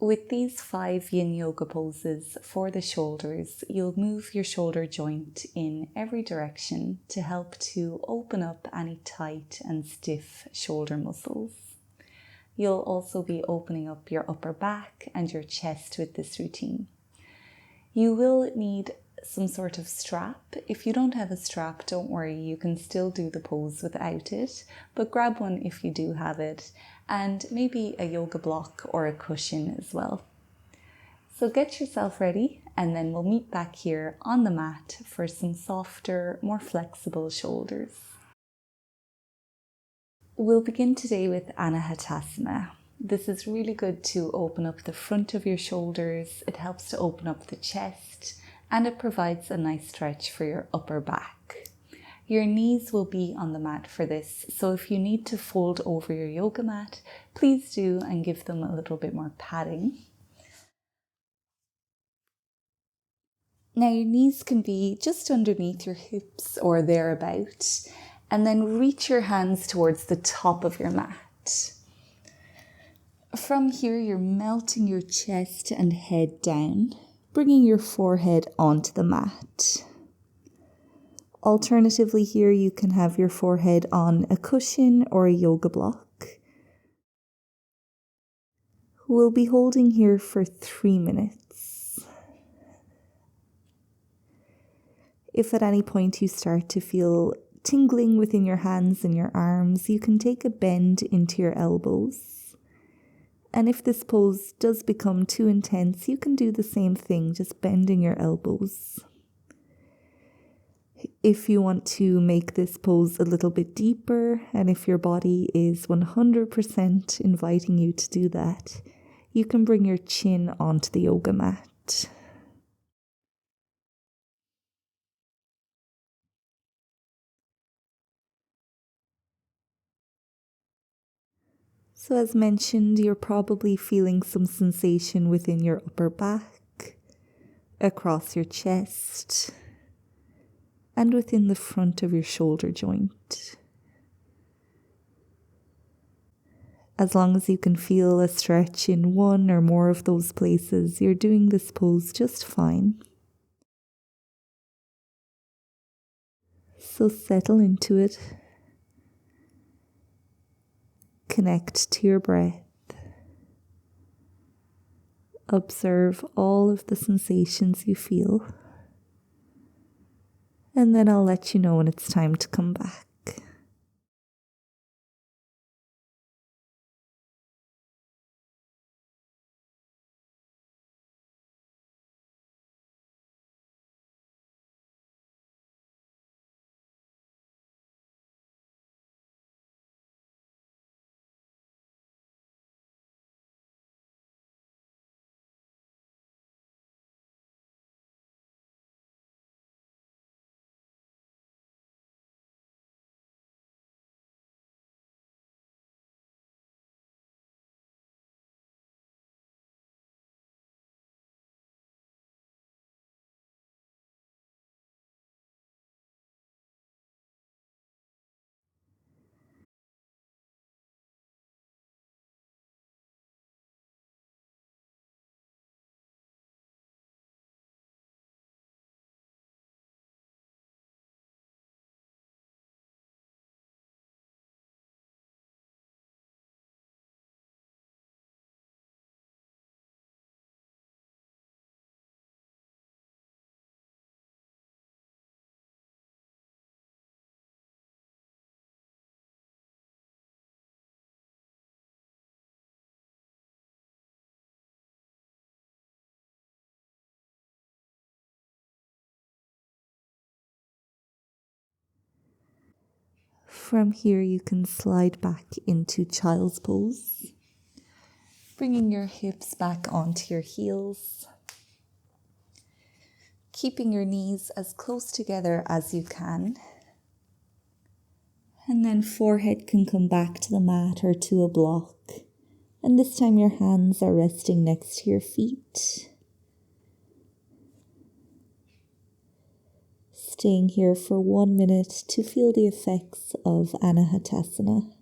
With these 5 yin yoga poses for the shoulders, you'll move your shoulder joint in every direction to help to open up any tight and stiff shoulder muscles. You'll also be opening up your upper back and your chest with this routine. You will need some sort of strap. If you don't have a strap, don't worry, you can still do the pose without it, but grab one if you do have it, and maybe a yoga block or a cushion as well. So get yourself ready, and then we'll meet back here on the mat for some softer, more flexible shoulders. We'll begin today with Anahatasana. This is really good to open up the front of your shoulders. It helps to open up the chest, and it provides a nice stretch for your upper back. Your knees will be on the mat for this, so if you need to fold over your yoga mat, please do and give them a little bit more padding. Now your knees can be just underneath your hips or thereabout, and then reach your hands towards the top of your mat. From here, you're melting your chest and head down, bringing your forehead onto the mat. Alternatively, here you can have your forehead on a cushion or a yoga block. We'll be holding here for 3 minutes. If at any point you start to feel tingling within your hands and your arms, you can take a bend into your elbows. And if this pose does become too intense, you can do the same thing, just bending your elbows. If you want to make this pose a little bit deeper, and if your body is 100% inviting you to do that, you can bring your chin onto the yoga mat. So as mentioned, you're probably feeling some sensation within your upper back, across your chest, and within the front of your shoulder joint. As long as you can feel a stretch in one or more of those places, you're doing this pose just fine. So settle into it. Connect to your breath. Observe all of the sensations you feel. And then I'll let you know when it's time to come back. From here, you can slide back into child's pose, bringing your hips back onto your heels, keeping your knees as close together as you can, and then forehead can come back to the mat or to a block, and this time your hands are resting next to your feet. Staying here for 1 minute to feel the effects of Anahatasana.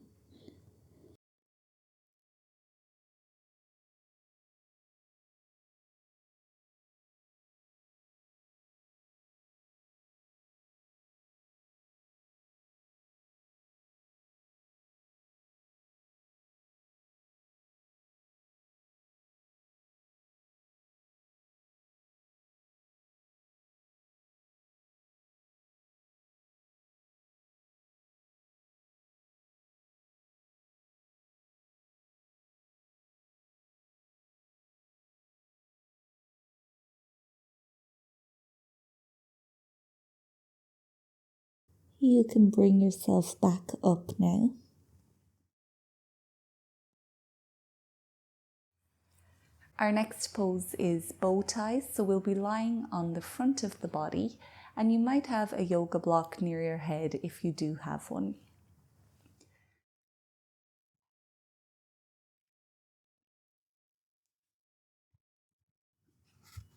You can bring yourself back up now. Our next pose is bow ties, so we'll be lying on the front of the body, and you might have a yoga block near your head if you do have one.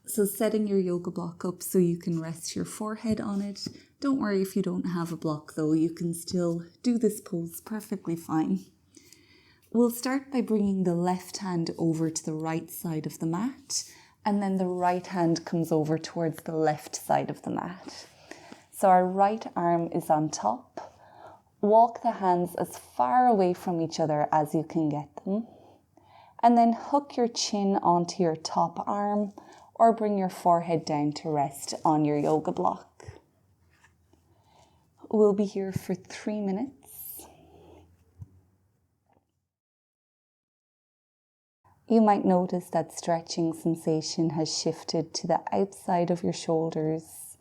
So setting your yoga block up so you can rest your forehead on it. Don't worry if you don't have a block though, you can still do this pose perfectly fine. We'll start by bringing the left hand over to the right side of the mat, and then the right hand comes over towards the left side of the mat. So our right arm is on top. Walk the hands as far away from each other as you can get them. And then hook your chin onto your top arm, or bring your forehead down to rest on your yoga block. We'll be here for 3 minutes. You might notice that stretching sensation has shifted to the outside of your shoulders,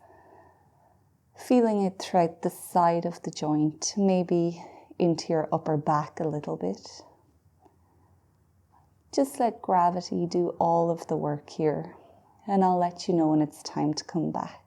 feeling it throughout the side of the joint, maybe into your upper back a little bit. Just let gravity do all of the work here, and I'll let you know when it's time to come back.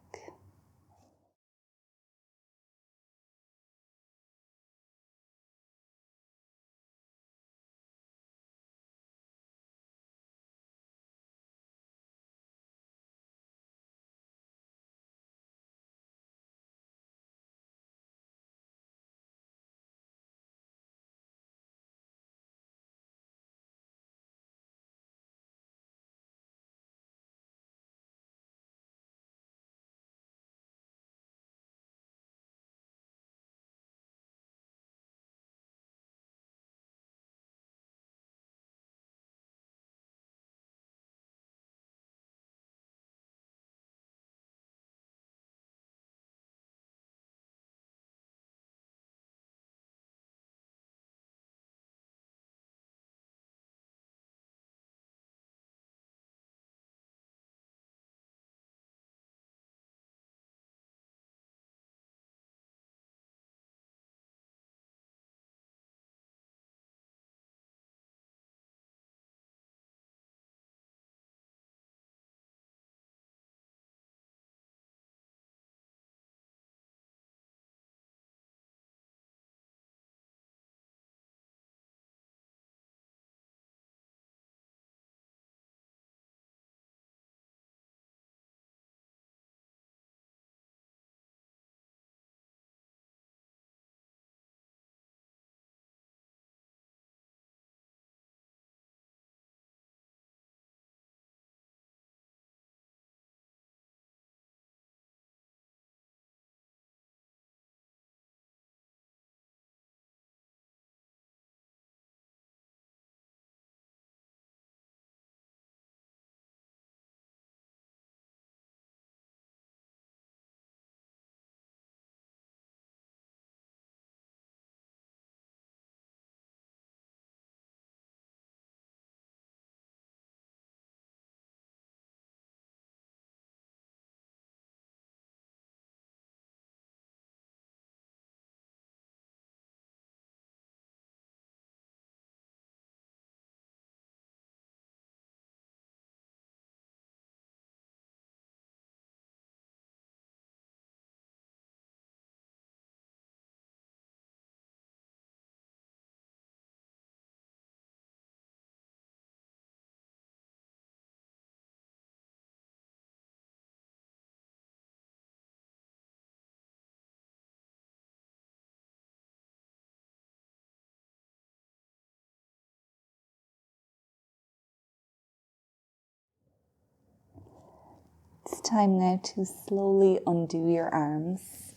It's time now to slowly undo your arms.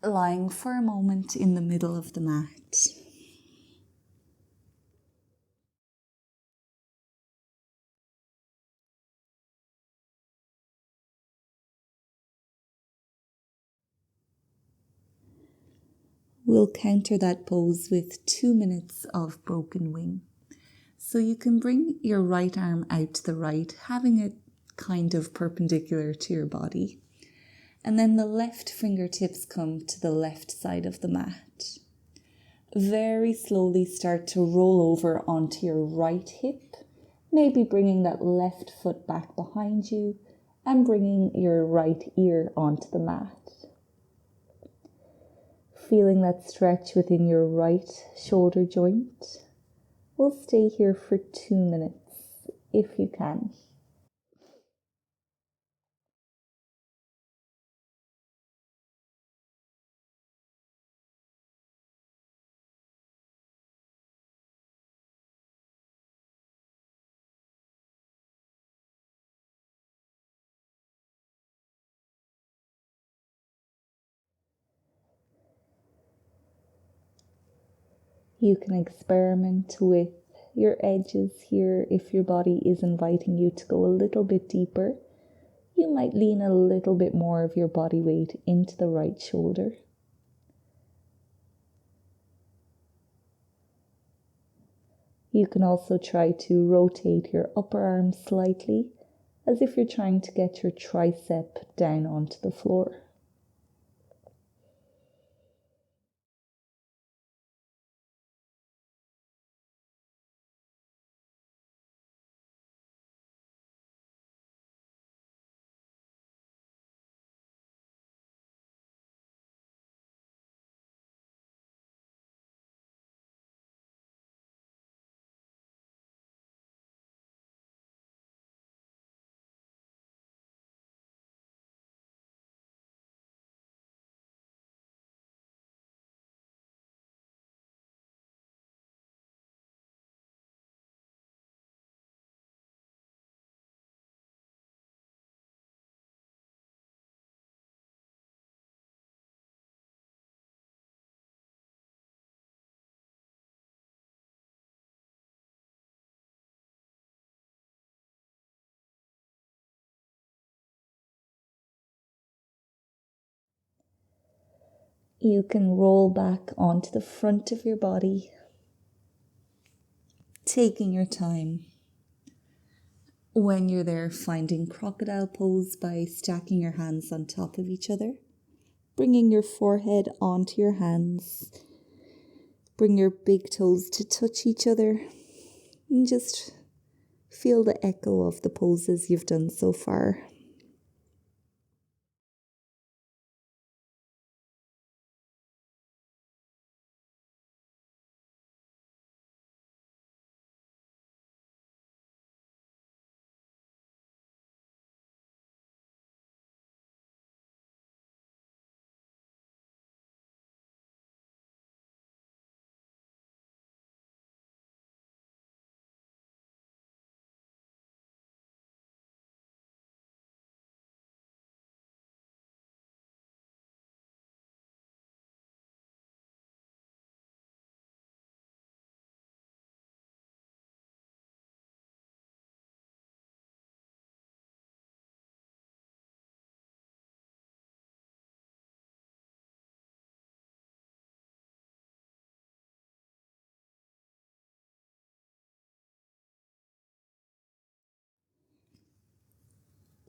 Lying for a moment in the middle of the mat. We'll counter that pose with 2 minutes of broken wing. So you can bring your right arm out to the right, having it kind of perpendicular to your body. And then the left fingertips come to the left side of the mat. Very slowly start to roll over onto your right hip, maybe bringing that left foot back behind you and bringing your right ear onto the mat. Feeling that stretch within your right shoulder joint. We'll stay here for 2 minutes if you can. You can experiment with your edges here. If your body is inviting you to go a little bit deeper, you might lean a little bit more of your body weight into the right shoulder. You can also try to rotate your upper arm slightly, as if you're trying to get your tricep down onto the floor. You can roll back onto the front of your body, taking your time. When you're there, finding crocodile pose by stacking your hands on top of each other, bringing your forehead onto your hands, bring your big toes to touch each other, and just feel the echo of the poses you've done so far.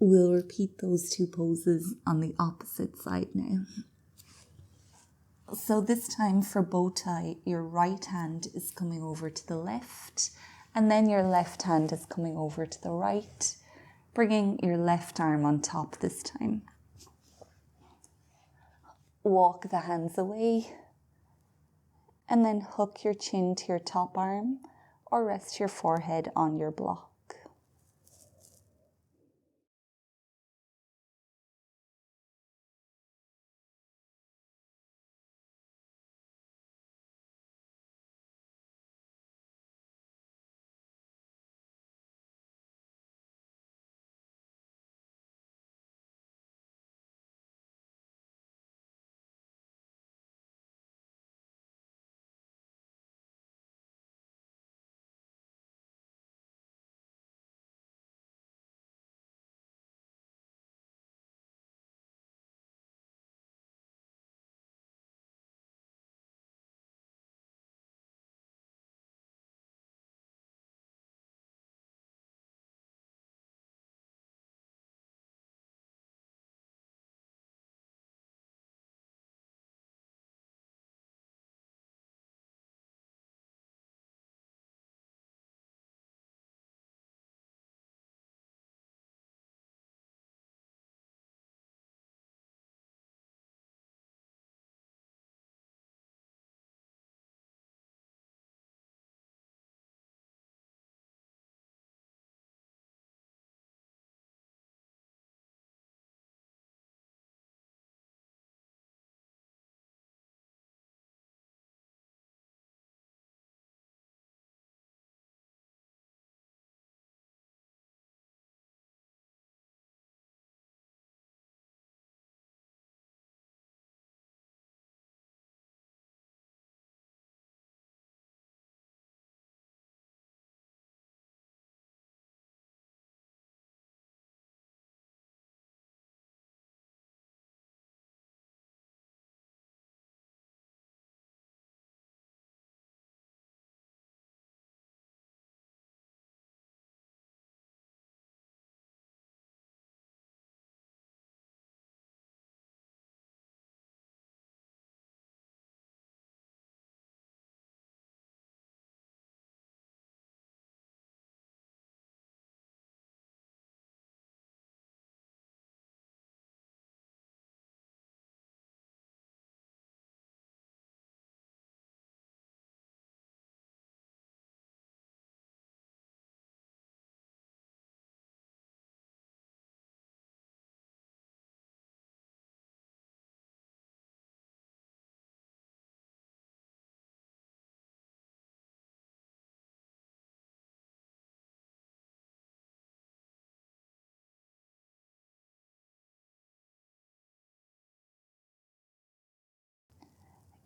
We'll repeat those two poses on the opposite side now. So this time for bow tie, your right hand is coming over to the left, and then your left hand is coming over to the right, bringing your left arm on top this time. Walk the hands away, and then hook your chin to your top arm, or rest your forehead on your block.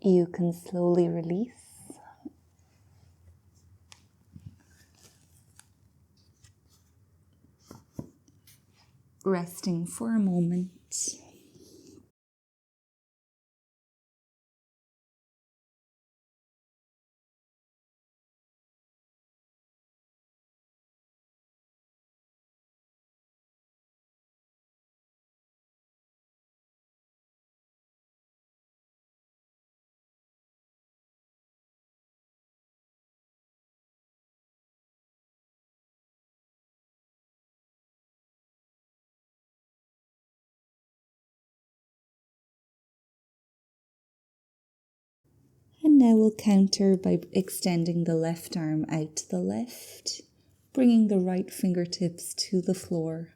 You can slowly release. Resting for a moment. And now we'll counter by extending the left arm out to the left, bringing the right fingertips to the floor,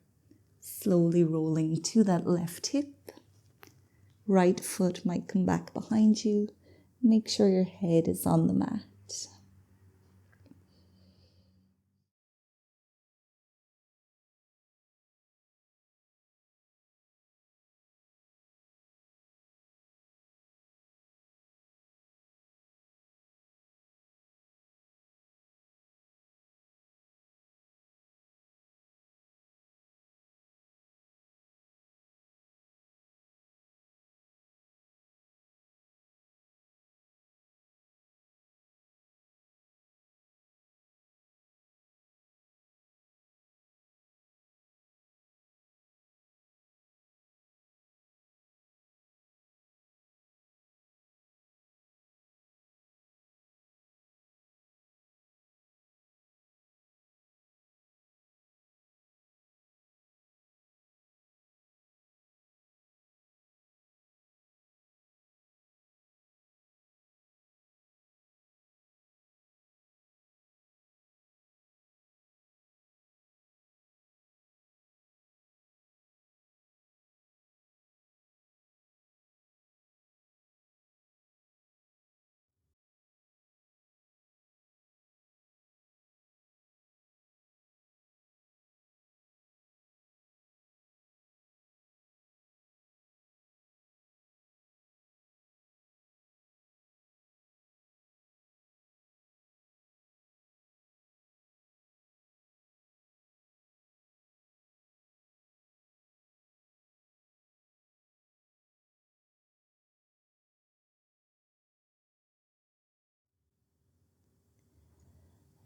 slowly rolling to that left hip. Right foot might come back behind you. Make sure your head is on the mat.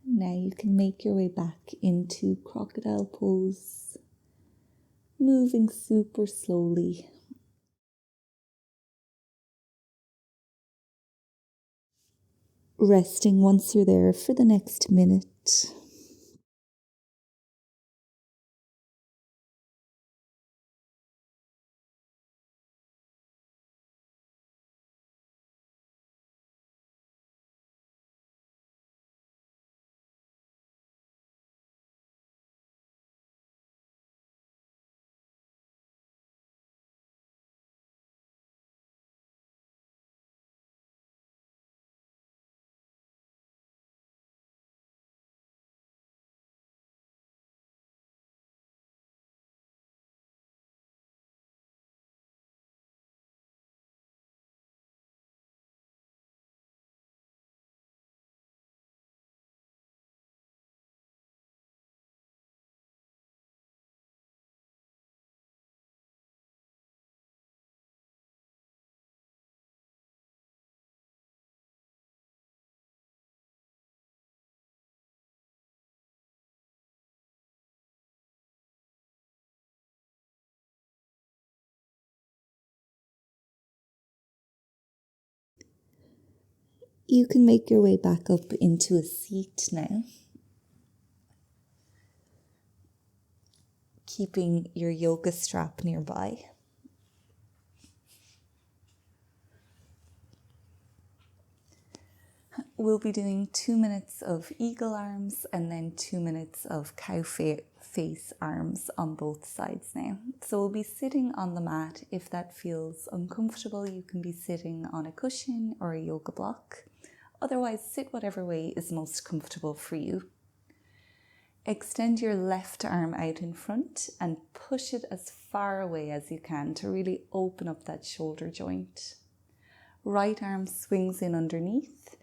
Now you can make your way back into crocodile pose, moving super slowly. Resting once you're there for the next minute. You can make your way back up into a seat now, keeping your yoga strap nearby. We'll be doing 2 minutes of eagle arms and then 2 minutes of cow face arms on both sides now. So we'll be sitting on the mat. If that feels uncomfortable, you can be sitting on a cushion or a yoga block. Otherwise, sit whatever way is most comfortable for you. Extend your left arm out in front and push it as far away as you can to really open up that shoulder joint. Right arm swings in underneath.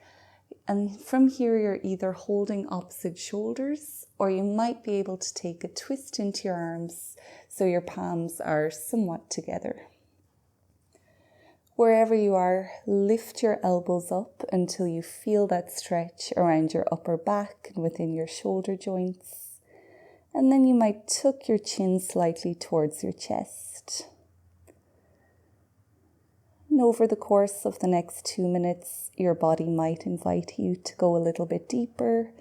And from here, you're either holding opposite shoulders, or you might be able to take a twist into your arms so your palms are somewhat together. Wherever you are, lift your elbows up until you feel that stretch around your upper back and within your shoulder joints. And then you might tuck your chin slightly towards your chest. And over the course of the next 2 minutes, your body might invite you to go a little bit deeper,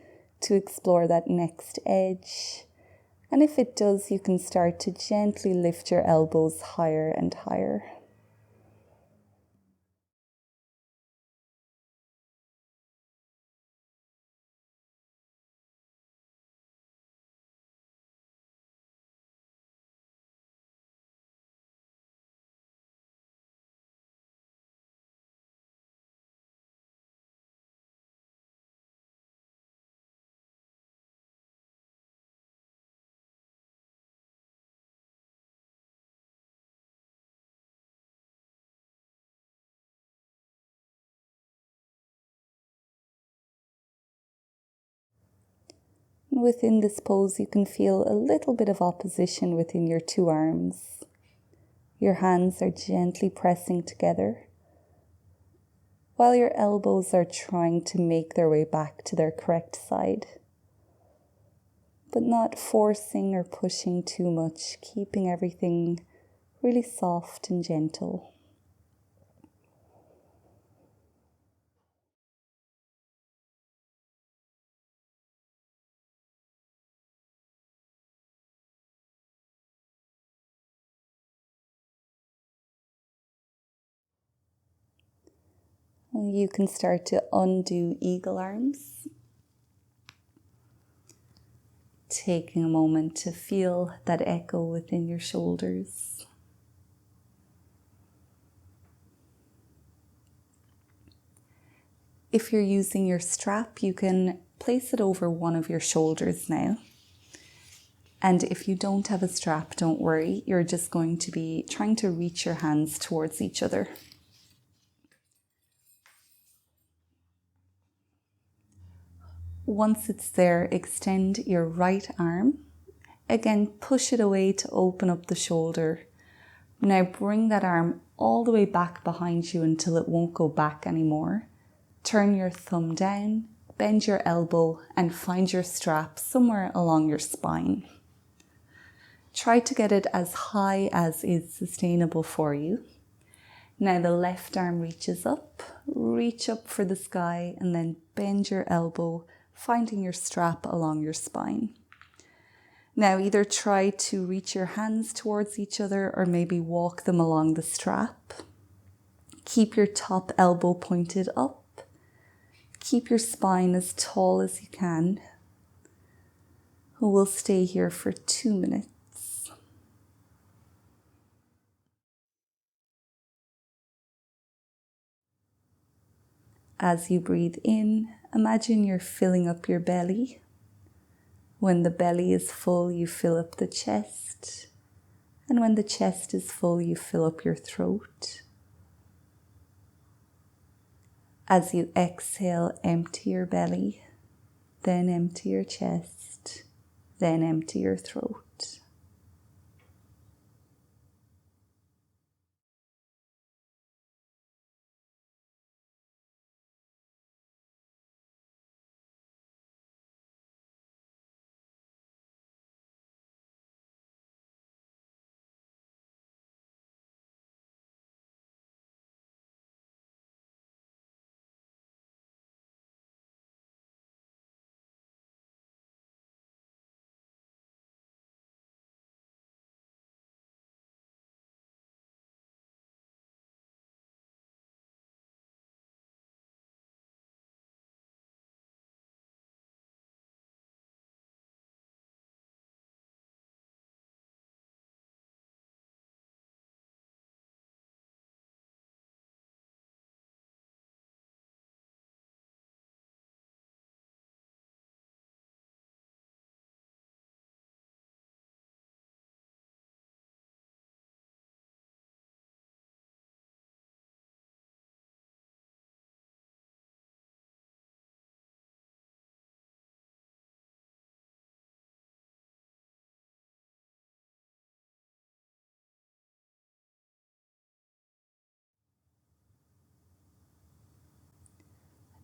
to explore that next edge. And if it does, you can start to gently lift your elbows higher and higher. Within this pose, you can feel a little bit of opposition within your two arms. Your hands are gently pressing together, while your elbows are trying to make their way back to their correct side, but not forcing or pushing too much, keeping everything really soft and gentle. You can start to undo eagle arms, taking a moment to feel that echo within your shoulders. If you're using your strap, you can place it over one of your shoulders now. And if you don't have a strap, don't worry. You're just going to be trying to reach your hands towards each other. Once it's there, extend your right arm. Again, push it away to open up the shoulder. Now bring that arm all the way back behind you until it won't go back anymore. Turn your thumb down, bend your elbow, and find your strap somewhere along your spine. Try to get it as high as is sustainable for you. Now the left arm reaches up, reach up for the sky, and then bend your elbow, finding your strap along your spine. Now either try to reach your hands towards each other or maybe walk them along the strap. Keep your top elbow pointed up. Keep your spine as tall as you can. We'll stay here for 2 minutes. As you breathe in, imagine you're filling up your belly. When the belly is full, you fill up the chest. And when the chest is full, you fill up your throat. As you exhale, empty your belly, then empty your chest, then empty your throat.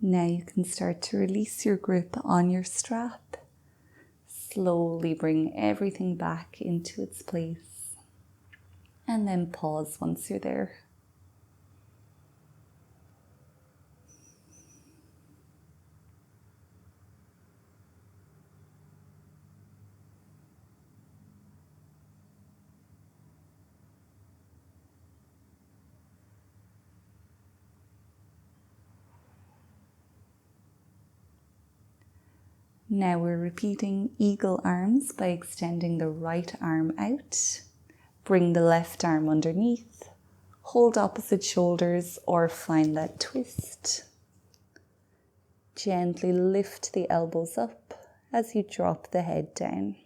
Now you can start to release your grip on your strap. Slowly bring everything back into its place. And then pause once you're there. Now we're repeating eagle arms by extending the right arm out. Bring the left arm underneath. Hold opposite shoulders or find that twist. Gently lift the elbows up as you drop the head down.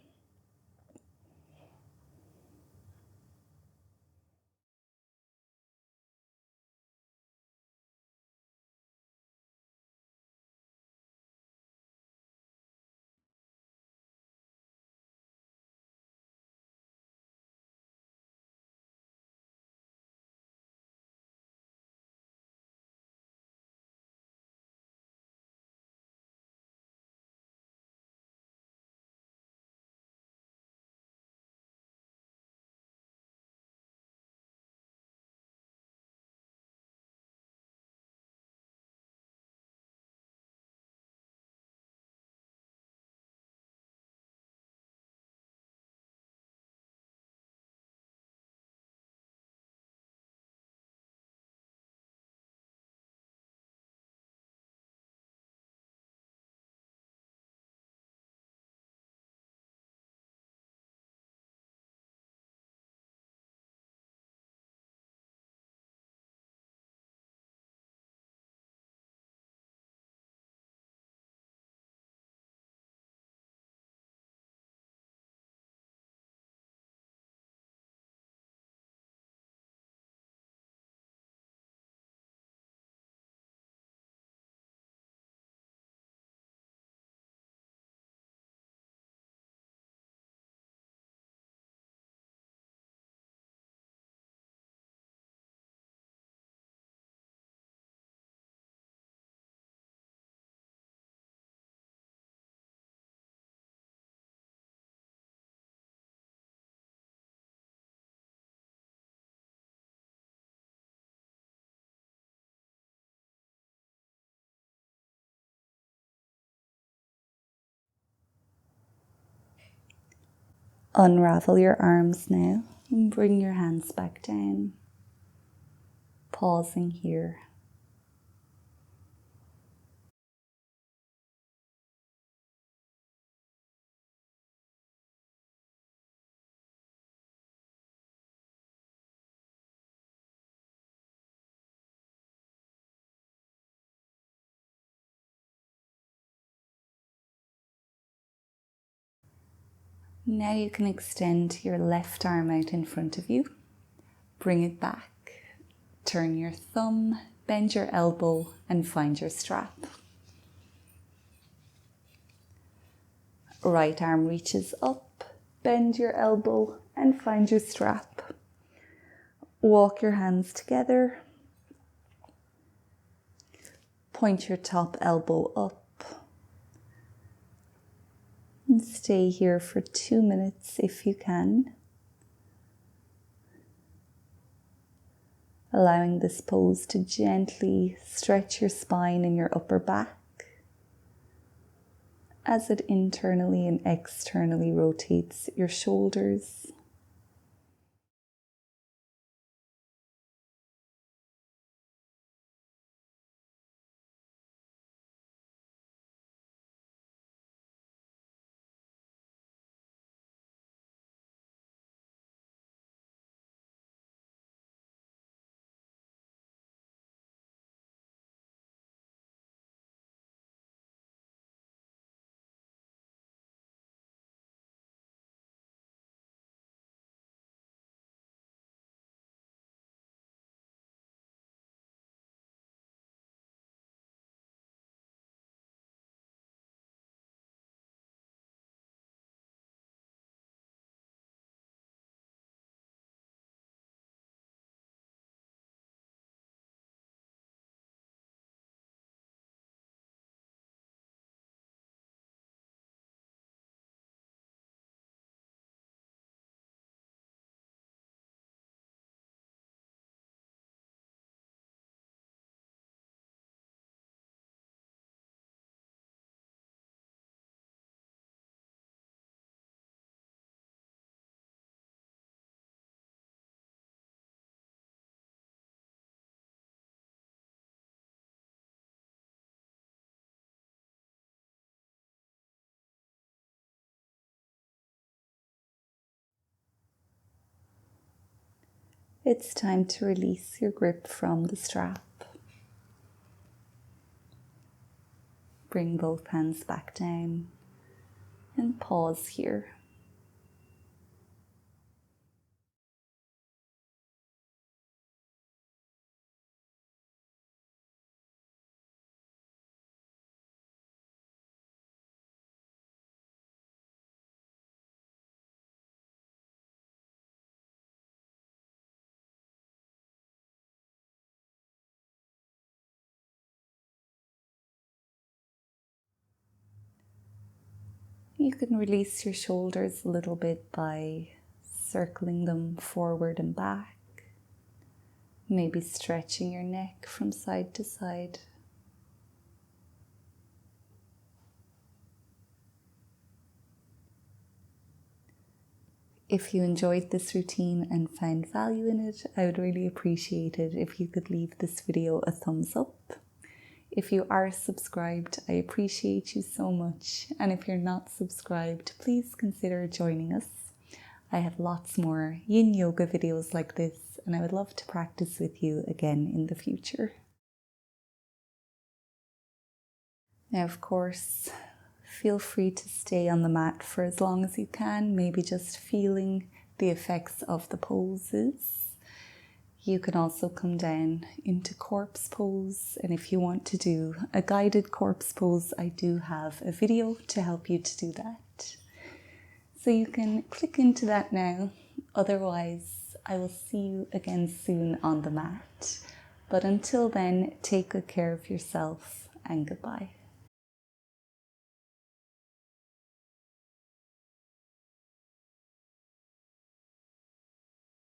Unravel your arms now and bring your hands back down. Pausing here. Now you can extend your left arm out in front of you. Bring it back. Turn your thumb, bend your elbow, and find your strap. Right arm reaches up, bend your elbow, and find your strap. Walk your hands together. Point your top elbow up. And stay here for 2 minutes if you can. Allowing this pose to gently stretch your spine and your upper back as it internally and externally rotates your shoulders. It's time to release your grip from the strap. Bring both hands back down and pause here. You can release your shoulders a little bit by circling them forward and back, maybe stretching your neck from side to side. If you enjoyed this routine and found value in it, I would really appreciate it if you could leave this video a thumbs up. If you are subscribed, I appreciate you so much. And if you're not subscribed, please consider joining us. I have lots more yin yoga videos like this, and I would love to practice with you again in the future. Now, of course, feel free to stay on the mat for as long as you can, maybe just feeling the effects of the poses. You can also come down into corpse pose, and if you want to do a guided corpse pose, I do have a video to help you to do that. So you can click into that now. Otherwise, I will see you again soon on the mat. But until then, take good care of yourself and goodbye.